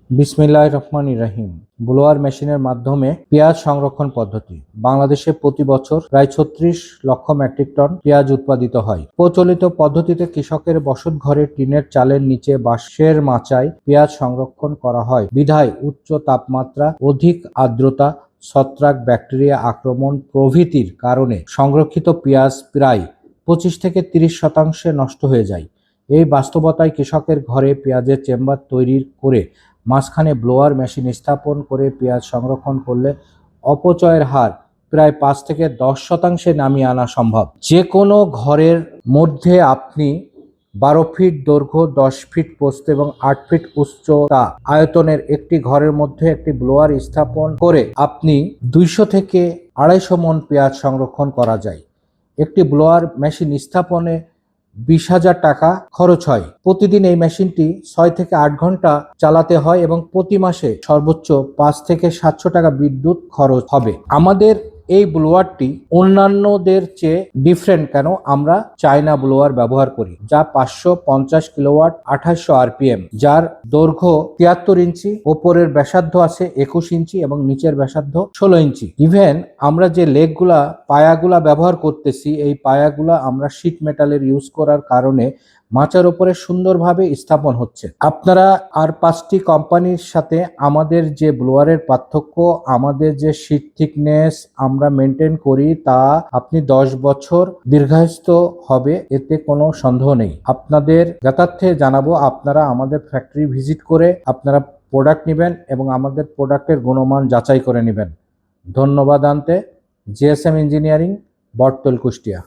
বিসমিল্লাহির রহমানির রহিম। ব্লোয়ার মেশিনের মাধ্যমে পেঁয়াজ সংরক্ষণ পদ্ধতি। বাংলাদেশে প্রতি বছর প্রায় ৩৬ লক্ষ মেট্রিক টন পেঁয়াজ উৎপাদিত হয়। প্রচলিত পদ্ধতিতে কৃষকের বসতঘরে টিনের চালের নিচে বাঁশের মাচায় পেঁয়াজ সংরক্ষণ করা হয়। বিধায় উচ্চ তাপমাত্রা, অধিক আর্দ্রতা, ছত্রাক, ব্যাকটেরিয়া আক্রমণ প্রভৃতির কারণে সংরক্ষিত পেঁয়াজ প্রায় ২৫ থেকে ৩০% নষ্ট হয়ে যায়। এই বাস্তবতায় কৃষকের ঘরে পেঁয়াজের চেম্বার তৈরি করে মাঝখানে ব্লোয়ার মেশিন স্থাপন করে পেঁয়াজ সংরক্ষণ করলে অপচয়ের হার প্রায় ৫ থেকে ১০% নামিয়ে আনা সম্ভব। যে কোনো ঘরের মধ্যে আপনি ১২ ফিট দৈর্ঘ্য, ১০ ফিট প্রস্থ এবং ৮ ফিট উচ্চতা আয়তনের একটি ঘরের মধ্যে একটি ব্লোয়ার স্থাপন করে আপনি ২০০ থেকে ২৫০ মণ পেঁয়াজ সংরক্ষণ করা যায়। একটি ব্লোয়ার মেশিন স্থাপনে ২০,০০০ টাকা খরচ হয়। প্রতিদিন এই মেশিনটি ৬ থেকে ৮ ঘন্টা চালাতে হয় এবং প্রতি মাসে সর্বোচ্চ ৫ থেকে ৭০০ টাকা বিদ্যুৎ খরচ হবে। আমাদের এই ব্লোয়ারটি অন্যান্যদের চেয়ে ডিফারেন্ট কেন? আমরা চায়না ব্লোয়ার ব্যবহার করি, যা ৫৫০ কিলোওয়াট, ২৮০০ আরপিএম, যার দৈর্ঘ্য ৭৩ ইঞ্চি, ওপরের ব্যাসার্ধ আছে ২১ ইঞ্চি এবং নিচের ব্যাসার্ধ ১৬ ইঞ্চি। ইভেন আমরা যে লেগগুলা, পায়াগুলা ব্যবহার করতেছি, এই পায়াগুলা আমরা শীট মেটালের ইউজ করার কারণে মাচার উপরে সুন্দরভাবে স্থাপন হচ্ছে। আপনারা আর ৫টি কোম্পানির সাথে আমাদের যে ব্লোয়ারের পার্থক্য, আমাদের যে শীট থিকনেস আমরা মেনটেন করি, তা আপনি ১০ বছর দীর্ঘায়িত হবে, এতে কোনো সন্দেহ নেই। আপনাদের যথার্থে জানাবো, আপনারা আমাদের ফ্যাক্টরি ভিজিট করে আপনারা প্রোডাক্ট নেবেন এবং আমাদের প্রোডাক্টের গুণমান যাচাই করে নেবেন। ধন্যবাদ। GSM engineering, Bottala, Kushtia.